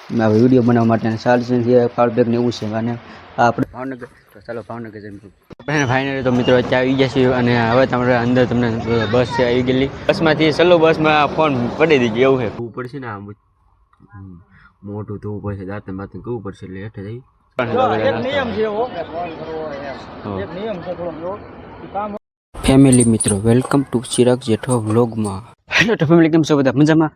Video બનાવવા માટે charging છે પાવર બેંક ને એવું છે અને આપણે ભાવનગર તો ચાલો ભાવનગર જઈને આપણે ફાઇનલી તો મિત્રો અત્યારે આવી ગયા છીએ અને હવે તમારે અંદર તમને બસ છે આવી ગયેલી બસમાંથી ચલો બસમાં ફોન પડી દીધી એવું છે કવું પડશે ને આમ મોટું થવું પડશે દાંત બાતને કવું પડશે એટલે હેઠે જઈ ફેમિલી મિત્રો વેલકમ ટુ ચિરાગ જેઠવા વ્લોગમાં હેલો તો ફેમિલી કેમ છો બધા મજામાં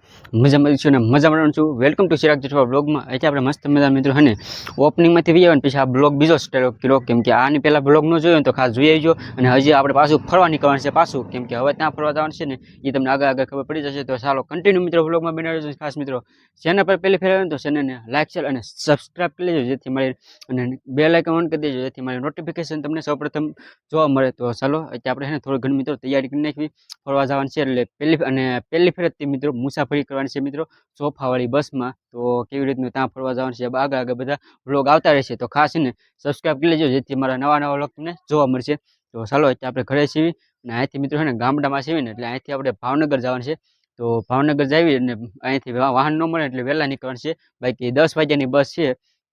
છું ને મજામાં છું વેલકમ ટુ ચિરાગ જેઠવા વ્લોગમાં એટલે આપણે મસ્ત મજા મિત્રો હે ને ઓપનિંગમાંથી વી આવ્યા પછી આ બ્લોગ બીજો સ્ટાર્ટ કર્યો કેમ કે આની પહેલાં બ્લોગ ન જોયો તો ખાસ જોઈ આવજો અને હજી આપણે પાછું ફરવા નીકળવાનું છે પાછું કેમ કે હવે ત્યાં ફરવા જવાનું છે ને એ તમને આગળ ખબર પડી જશે તો ચાલો કન્ટિન્યુ મિત્રો વ્લોગમાં બનાવી દેજો ખાસ મિત્રો ચેનલ પર પહેલી ફેર તો ચેનલને લાઈક શેર અને સબસ્ક્રાઈબ કરી લેજો જેથી મારી અને બેલ આઇકન ઓન કરી દેજો જેથી મારી નોટિફિકેશન તમને સૌપ્રથમ જોવા મળે તો ચાલો અત્યારે આપણે છે ને થોડી ઘણી મિત્રો તૈયારી કરી નાખવી ફરવા જવાનું છે એટલે પહેલી ફેરથી મિત્રો મુસાફરી કરવાની છે મિત્રો સોફાવાળી બસમાં તો કેવી રીતનું ત્યાં ફરવા જવાનું છે આગળ બધા વ્લોગ આવતા રહેશે તો ખાસ ને સબસ્ક્રાઈબ કરી લેજો જેથી મારા નવા વ્લોગ તમને જોવા મળશે તો ચાલો અત્યારે આપણે ઘરે છીએ અને અહીંથી મિત્રો છે ને ગામડામાં છીએ ને એટલે અહીંથી આપણે ભાવનગર જવાનું છે તો ભાવનગર જાવી અને અહીંથી વાહન ન મળે એટલે વહેલા નીકળવાનું છે બાકી 10 વાગ્યાની બસ છે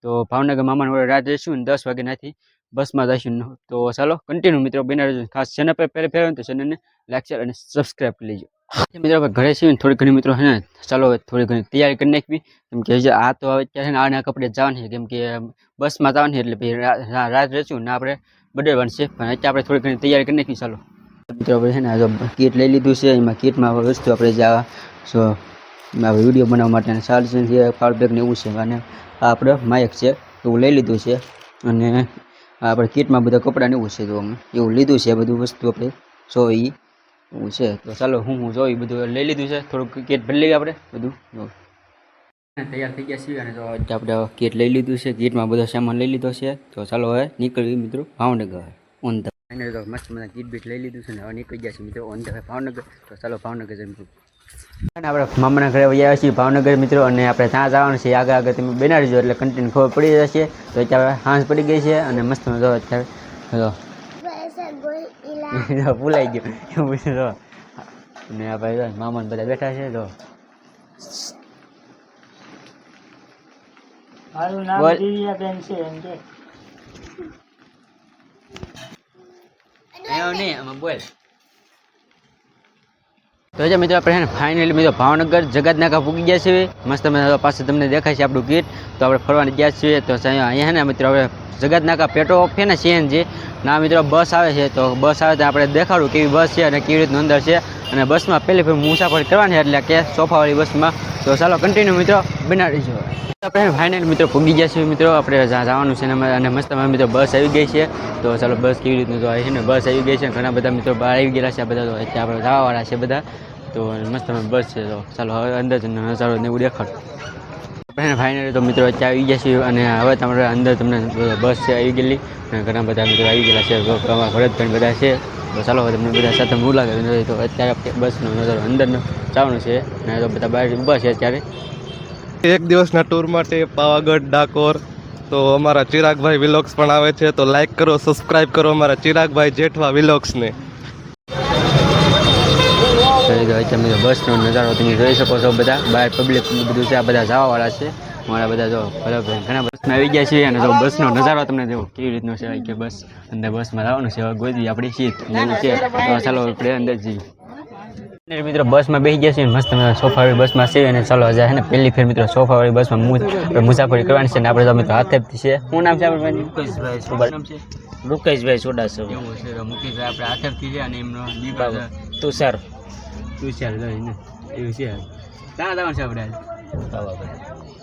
તો ભાવનગર મામાને વડે રાત જઈશું ને 10 વાગે ત્યાંથી બસમાં જઈશું તો ચાલો કન્ટિન્યુ મિત્રો બના રહેજો ખાસ ચેનલ પર પહેલે ફેરવે તો ચેનલને લાઈક શેર અને સબસ્ક્રાઈબ કરી લેજો મિત્રો આપણે ઘરે છીએ થોડી ઘણી મિત્રો હે ને ચાલો થોડી ઘણી તૈયારી કરી નાખવી કેમ કે આ તો હવે અત્યારે છે ને આના કપડે જવાનું છે કેમ કે બસમાં જવાનું છે એટલે પછી રાત રહીશું ને આપણે બદલવાનું છે પણ અત્યારે આપણે થોડી ઘણી તૈયારી કરી નાખવી ચાલો મિત્રો આપણે છે ને કીટ લઈ લીધું છે એમાં કીટમાં વસ્તુ આપણે જ્યાં વિડીયો બનાવવા માટે ચાર્જિંગ છે પાવર બેંક ને એવું છે અને આપણે માઇક છે એવું લઈ લીધું છે અને આપણે કીટમાં બધા કપડાં ને એવું છે તો અમે એવું લીધું છે બધું વસ્તુ આપણે જોઈ એવું છે તો ચાલો હું જોઈ બધું લઈ લીધું છે થોડુંક કીટ ભરી લઈએ આપણે બધું તૈયાર થઈ ગયા છીએ અને તો આપણે કીટ લઈ લીધું છે કીટમાં બધો સામાન લઈ લીધો છે તો ચાલો હવે નીકળવી મિત્રો ભાવનગર ઓન ધ તો મસ્ત મજા કીટ બીટ લઈ લીધું છે ને હવે નીકળી ગયા છે મિત્રો ઓન ધ ભાવનગર તો ચાલો ભાવનગર જઈને આપણે મામાના ઘરે આવ્યા છીએ ભાવનગર મિત્રો અને આપણે ત્યાં જવાનું છે આગળ તમે બનાવી દેજો એટલે કન્ટિન્યુ ખબર પડી જશે તો અત્યારે સાંજ પડી ગઈ છે અને મસ્ત મજા અત્યારે ભૂલાઈ ગયું એવું પૂછ્યું તો અને આ ભાઈ મામાને બધા બેઠા છે તો બોલ તો જે મિત્રો આપણે ને ફાઇનલી મિત્રો ભાવનગર જગતનાકા પૂગી ગયા છીએ મસ્ત મજા પાસે તમને દેખાય છે આપણું ગીત તો આપણે ફરવાની ગયા છીએ તો અહીંયા ને મિત્રો હવે જગતનાકા પેટ્રોલ ઓફ છે ને સીએનજી ના મિત્રો બસ આવે છે તો બસ આવે તો આપણે દેખાડું કેવી બસ છે અને કેવી રીતનું અંદર છે અને બસમાં પહેલી ફેર મુસાફરી કરવાની એટલે કે સોફાવાળી બસમાં તો ચાલો કન્ટિન્યુ મિત્રો બનાવી દઈશું આપણે ફાઇનલી મિત્રો પૂગી ગયા છીએ મિત્રો આપણે જવાનું છે અને મસ્ત મિત્રો બસ આવી ગઈ છે તો ચાલો બસ કેવી રીતનું તો છે ને બસ આવી ગઈ છે ઘણા બધા મિત્રો બહાર આવી ગયેલા છે બધા તો અત્યારે આપણે જવાવાળા છે બધા તો મસ્ત બસ છે તો ચાલો હવે અંદર નજારો ને એવું દેખાડો આપણે ફાઇનલી તો મિત્રો અત્યારે આવી ગયા છીએ અને હવે તમારે અંદર તમને બસ છે આવી ગયેલી અને ઘણા બધા મિત્રો આવી ગયેલા છે ભરતભાઈ બધા છે તો ચાલો તમને બધા સાથે મુલાકાત તો અત્યારે બસનો નજારો અંદરનો જવાનું છે અને તો બધા બહાર ઊભા છે અત્યારે એક દિવસના ટૂર માટે પાવાગઢ ડાકોર તો અમારા ચિરાગભાઈ વિલોગ્સ પણ આવે છે તો લાઈક કરો સબસ્ક્રાઈબ કરો અમારા ચિરાગભાઈ જેઠવા વિલોગ્સને બસનો નજારો તમે જોઈ શકો છો બધા બહાર પબ્લિક બધું છે આ બધા જવાવાળા છે મારા બધા જો ઘણા બસમાં આવી ગયા છે અને જો બસનો નજારો તમને જો કેવી રીતનો છે કે બસ અંદર બસમાં જવાનું છે ગોદી આપણી સીટ એવું છે તો ચાલો આપણે અંદર જઈએ મિત્રો બસમાં બેસી ગયા છે મસ્ત સોફાવાળી બસમાં છે અને ચાલો હજાર ને પહેલી ફેર મિત્રો સોફાવાળી બસમાં મુસાફરી કરવાની છે ને આપણે તો મિત્રો હાથેથી છે શું નામ છે આપણે મુકેશભાઈ સોડાસર એવું છે તો મુકેશભાઈ આપણે હાથેથી છે અને એમનો તુષાર એવું છે ક્યાં જવાનું છે આપણે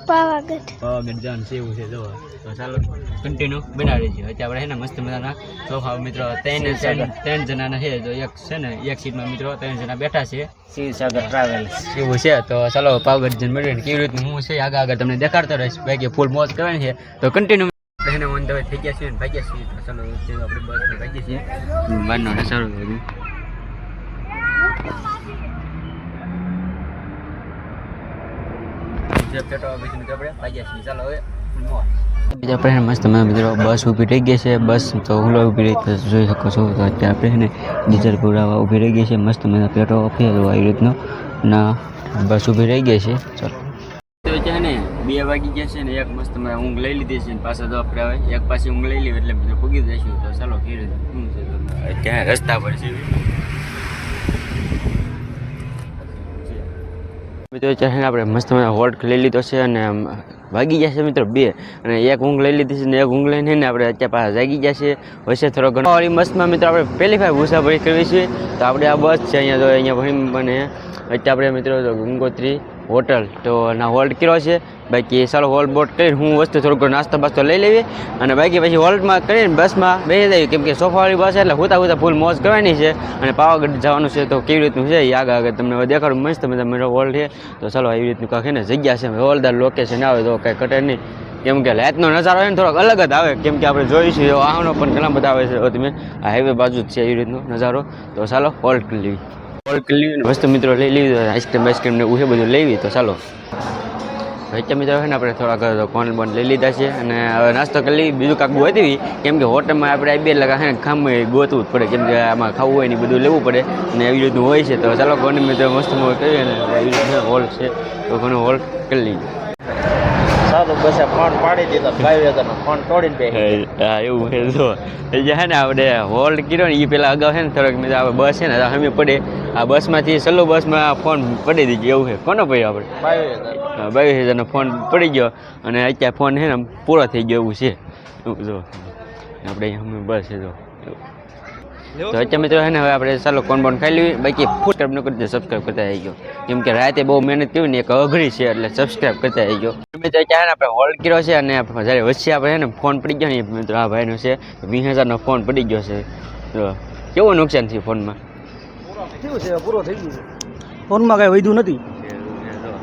પાવાગઢ જવાનું છે એવું છે જો તો ચાલો કન્ટિન્યુ બનાવી દઈશું અત્યારે આપણે છે ને મસ્ત મજાના સોફા મિત્રો ત્રણ જણાના છે તો એક છે ને એક સીટમાં મિત્રો 3 જણા બેઠા છે શિવસાગર ટ્રાવેલ્સ એવું છે તો ચાલો પાવાગઢ જઈને મળીને કેવી રીતનું હું છે આગળ તમને દેખાડતો રહીશ બાકી ફૂલ મોજ કરવાની છે તો કન્ટિન્યુ એને ઓન ધ વે થઈ ગયા છીએ ને ભાગ્યા છીએ તો ચાલો આપણે બસને ભાગીએ છીએ બહારનો નજારો બીજા આપણે મસ્ત મિત્રો બસ ઊભી રહી ગઈ છે બસ તો હું ઊભી રહી જોઈ શકો છો તો અત્યારે આપણે ડીઝલ પુરાવા ઊભી રહી ગઈ છે મસ્ત મજા પેટ્રોલ ઓફ આવી રીતનો ના બસ ઊભી રહી ગઈ છે ચાલો તો છે ને 2 વાગી ગયા છે ને એક મસ્ત મેં ઊંઘ લઈ લીધી છે ને પાછા તો આપણે હવે એક પાછી ઊંઘ લઈ લીધી એટલે બધું પૂગી જઈશું. તો ચાલો ઘેર શું છે તો ક્યાં રસ્તા પર છે મિત્રો. ચાહે આપણે મસ્ત હોલ્ટ લઈ લીધો છે અને વાગી ગયા છે મિત્રો 2 અને એક ઊંઘ લઈ લીધી છે ને એક ઊંઘ લઈને ને આપણે અત્યારે પાછા જાગી ગયા છે. વચ્ચે થોડો ઘણો વાળી મસ્તમાં મિત્રો આપણે પહેલી વાર મુસાફરી કરવી છે. તો આપણે આ બસ છે અહીંયા તો અહીંયા ભણી બને અત્યારે આપણે મિત્રો ગંગોત્રી હોટલ તો ના હોલ્ટ કર્યો છે. બાકી ચાલો હોલ્ટ બોટ કરીને હું વસ્તુ થોડોક નાસ્તો બાસ્તો લઈ લેવી અને બાકી પછી હોલ્ટમાં કરીને બસમાં બેસી જઈએ કેમ કે સોફાવાળી બસ એટલે હુતા ફૂલ મોજ કરવાની છે અને પાવાગઢ જવાનું છે. તો કેવી રીતનું છે એ આગળ તમને હવે દેખાડું મસ્ત મારો હોલ્ટ છે. તો ચાલો એવી રીતનું કાંક છે ને જગ્યા છે હોલદાર લોકેશન આવે તો કાંઈ કટે નહીં કેમ કે રાતનો નજારો હોય ને થોડોક અલગ જ આવે કેમ કે આપણે જોઈશું એવો વાહનો પણ ઘણા બધા આવે છે. તમે આ હાઈવે બાજુ જ છે એવી રીતનો નજારો. તો ચાલો હોલ્ટ કરી લેવી વસ્તુ મિત્રો લઈ લેવી આઈસ્ક્રીમ ને એવું બધું લેવી. તો ચાલો વચ્ચે મિત્રો છે ને આપણે થોડાક કોન બોન લઈ લીધા છે અને હવે નાસ્તો કરી લઈએ. બીજું કાંક હતી કેમ કે હોટલમાં આપણે આવી 2 લગા છે ને ખામમાં ગોતવું જ પડે કેમ કે આમાં ખાવું હોય ને બધું લેવું પડે અને એવી રીતનું હોય છે. તો ચાલો કોને મિત્રો મસ્ત મોજ કરીએ અને એવી રીતના હોલ્ટ છે તો કોને હોલ્ટ કરી લઈએ. સારું બસ ફોન પાડી દીધો 5000 ફોન તોડીને બે. હા એવું છે. તો જે છે ને આપણે હોલ્ડ કર્યો ને એ પેલા અગાઉ છે ને થોડોક મિત્રો આપણે બસ છે ને અમે પડે આ બસમાંથી સલ્લો બસમાં ફોન પડી દીધો એવું છે. કોનો પડ્યો આપણે 22,000નો ફોન પડી ગયો અને અત્યારે ફોન છે ને પૂરો થઈ ગયો એવું છે. જો આપણે અહીંયા અમે બસ છે તો અત્યારે મિત્રો છે ને હવે આપણે ચાલો કોણ બોન ખાઈ લેવી. બાકી સબસ્ક્રાઈબ ન કરી દે સબસ્ક્રાઈબ કરતા આવી ગયો કેમ કે રાતે બહુ મહેનત કરી ને એક અઘરી છે એટલે સબસ્ક્રાઈબ કરતા આવી ગયો. મિત્રો ક્યાં આપણે હોલ્ડ કર્યો છે અને જ્યારે વચ્ચે આપણે છે ને ફોન પડી ગયો ને મિત્રો આ ભાઈનો છે 20,000નો ફોન પડી ગયો છે. તો કેવું નુકસાન થયું ફોનમાં? પૂરો થઈ ગયું છે. ફોનમાં કાંઈ વધ્યું નથી.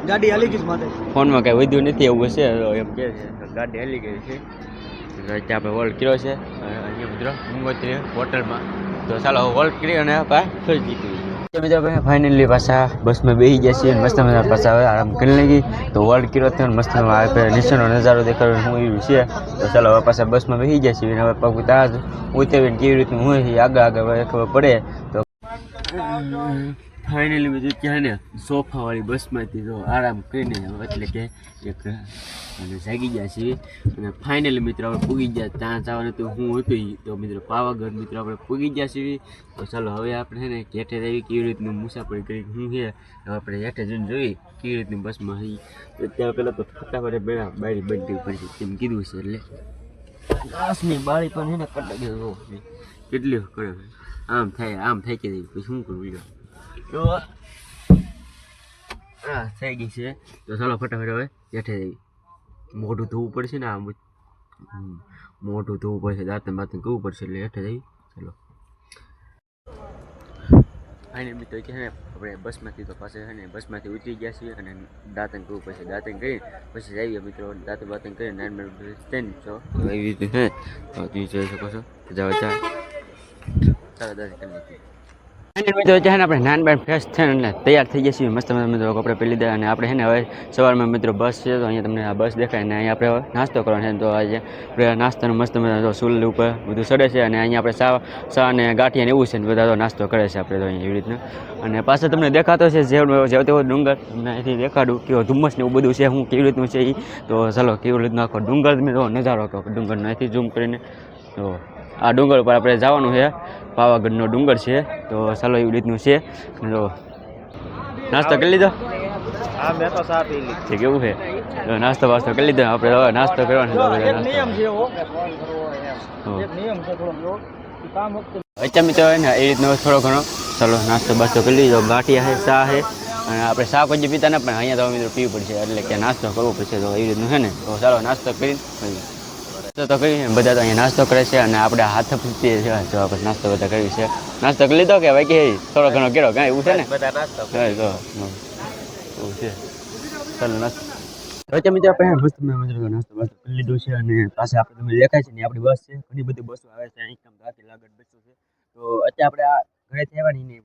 ગાડી હાલી ગઈ માટે ફોનમાં કાંઈ વધ્યું નથી એવું છે. એમ કે ગાડી હાલી ગઈ છે. અત્યારે આપણે હોલ્ડ કર્યો છે અહીંયા મિત્રો ગંગોત્રી હોટલમાં. તો ચાલો હોલ્ડ કરી અને ફરી જીતી મિત્રો ફાઇનલી પાછા બસમાં બેસી ગયા છીએ મસ્ત મજા પાછા હવે આરામ કરી લઈ. તો હોલ્ડ કર્યો હતો મસ્ત નીચેનો નજારો દેખાડવાનો હું એવું છે. તો ચાલો હવે પાછા બસમાં બેસી ગયા છીએ હવે પગ ત્યાં જ ઉતરીને કેવી રીતનું હોય આગળ ખબર પડે. તો ફાઇનલી બધું ક્યાં ને સોફાવાળી બસમાંથી તો આરામ કરીને એટલે કે એક અને જાગી ગયા છીએ અને ફાઇનલી મિત્રો આપણે પૂગી ગયા ત્યાં જવાનું તો હું હતું તો મિત્રો પાવાગઢ મિત્રો આપણે પૂગી ગયા છીએ. તો ચાલો હવે આપણે છે ને હેઠે જઈએ કેવી રીતનું મુસાફરી કરી શું છે હવે આપણે હેઠે જઈને જોઈએ કેવી રીતની બસમાં હતી. તો ત્યાં પહેલાં તો ફટાફટ બેડા બારી બંધ કરવી પડશે તેમ કીધું છે એટલે ગ્લાસની બારી પણ છે ને કટકે કેટલી કરે આમ થાય કે પછી શું કરવું તો હા થઈ ગઈ છે. તો ચાલો ફટાફટ હવે હેઠે જઈએ. મોઢું ધોવું પડશે ને આમ મોઢું ધોવું પડશે દાંતન બાતન કરવું પડશે એટલે હેઠે જઈએ. ચાલો ફાઇનલ મિત્રો છે ને આપણે બસમાંથી તો પાસે છે ને બસમાંથી ઉતરી ગયા છીએ અને દાંતન કરવું પડશે. દાંતન કરી પછી જઈએ મિત્રો દાંતન બાતન કરીને નાન સ્ટેન્ડ છો એવી રીતે છે. તો તમે જોઈ શકો છો જાવ ચાલો દાંતન કરી નાખીએ. મિત્રો છે ને આપણે નાન બાન ફ્રેશ થઈને એટલે તૈયાર થઈ ગયા છીએ મસ્ત મિત્રો કપડાં પહેરી લીધા અને આપણે છે ને હવે સવારમાં મિત્રો બસ છે તો અહીંયા તમને આ બસ દેખાય ને અહીંયા આપણે નાસ્તો કરવાનો છે. તો આજે આપણે નાસ્તાનો મસ્ત મજા સુલ ઉપર બધું ચડે છે અને અહીંયા આપણે ચા અને ગાંઠિયા ને એવું છે ને બધા તો નાસ્તો કરે છે આપણે તો અહીંયા એવી રીતના. અને પાછળ તમને દેખાતો છે જેવો તેવો ડુંગર તમને અહીંથી દેખાડું કેવો ધુમ્મસ ને એવું બધું છે હું કેવી રીતનું છે એ. તો ચાલો કેવી રીતનો આખો ડુંગર મિત્રો નજારો હતો ડુંગરનો અહીંથી ઝૂમ કરીને. તો આ ડુંગર પર આપણે જવાનું છે પાવાગઢનો ડુંગર છે. તો ચાલો એવી રીતનું છે. તો નાસ્તો કરી લીધો? હા મેં તો ચા પી લીધી. કેવું છે? તો નાસ્તો વાસ્તો કરી લીધો આપણે હવે નાસ્તો કરવાનો નિયમ છે એવો એક નિયમ છે થોડો કામ વખતે અચ્છા મિત્રો ને એ રીતનો થોડો ઘણો ચાલો નાસ્તો બાસ્તો કરી લીધો. ગાંઠિયા છે ચા છે અને આપણે ચા કોઈ પીતા ના પણ અહીંયા તો મિત્રો પીવું પડશે એટલે કે નાસ્તો કરવો પડશે. તો એવી રીતનું છે ને તો ચાલો નાસ્તો કરીને તો કરીને બધા તો અહીંયા નાસ્તો કરે છે અને આપણે હાથ પીતીએ છે તો આપણે નાસ્તો બધા કરવી છે. નાસ્તો કરી લીધો કે ભાઈ કે થોડો ઘણો કર્યો કાંઈ એવું છે ને બધા નાસ્તો તો એવું છે. ચાલો નાસ્તો વચ્ચે મિત્રો આપણે મસ્ત નાસ્તો બાસ્તો કરી લીધો છે અને પાસે આપણે તમને દેખાય છે ને આપણી બસ છે ઘણી બધી બસો આવે છે એકદમ રાતે લાગત બસો છે. તો અત્યારે આપણે આ ઘરેથી આવવાની નહીં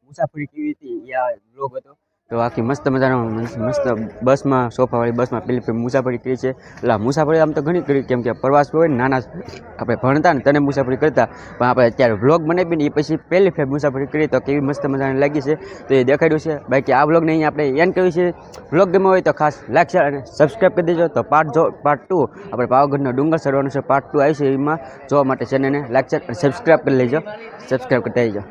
મુસાફરી કેવી હતી એ આ બ્લોગ હતો. તો આખી મસ્ત મજાનો મસ્ત બસમાં સોફાવાળી બસમાં પેલી મુસાફરી કરી છે. એટલે મુસાફરી આમ તો ઘણી કરી, કેમ કે પ્રવાસ હોય ને નાના આપણે ભણતા ને તને મુસાફરી કરતા, પણ આપણે અત્યારે વ્લોગ બનાવી ને એ પછી પહેલી ફેર મુસાફરી કરી તો કેવી મસ્ત મજાની લાગી છે તો એ દેખાડ્યું છે. બાકી આ વ્લોગને અહીંયા આપણે એન્ડ કર્યું છે. વ્લોગ ગમ્યો હોય તો ખાસ લાઈક શેર અને સબસ્ક્રાઈબ કરી દેજો. તો પાર્ટ 2 આપણે પાવાગઢનો ડુંગર ચડવાનું છે, પાર્ટ 2 આવી છે. એમાં જોવા માટે ચેનલને લાઈક શેર અને સબસ્ક્રાઈબ કરી લેજો, સબસ્ક્રાઈબ કરતા આવજો.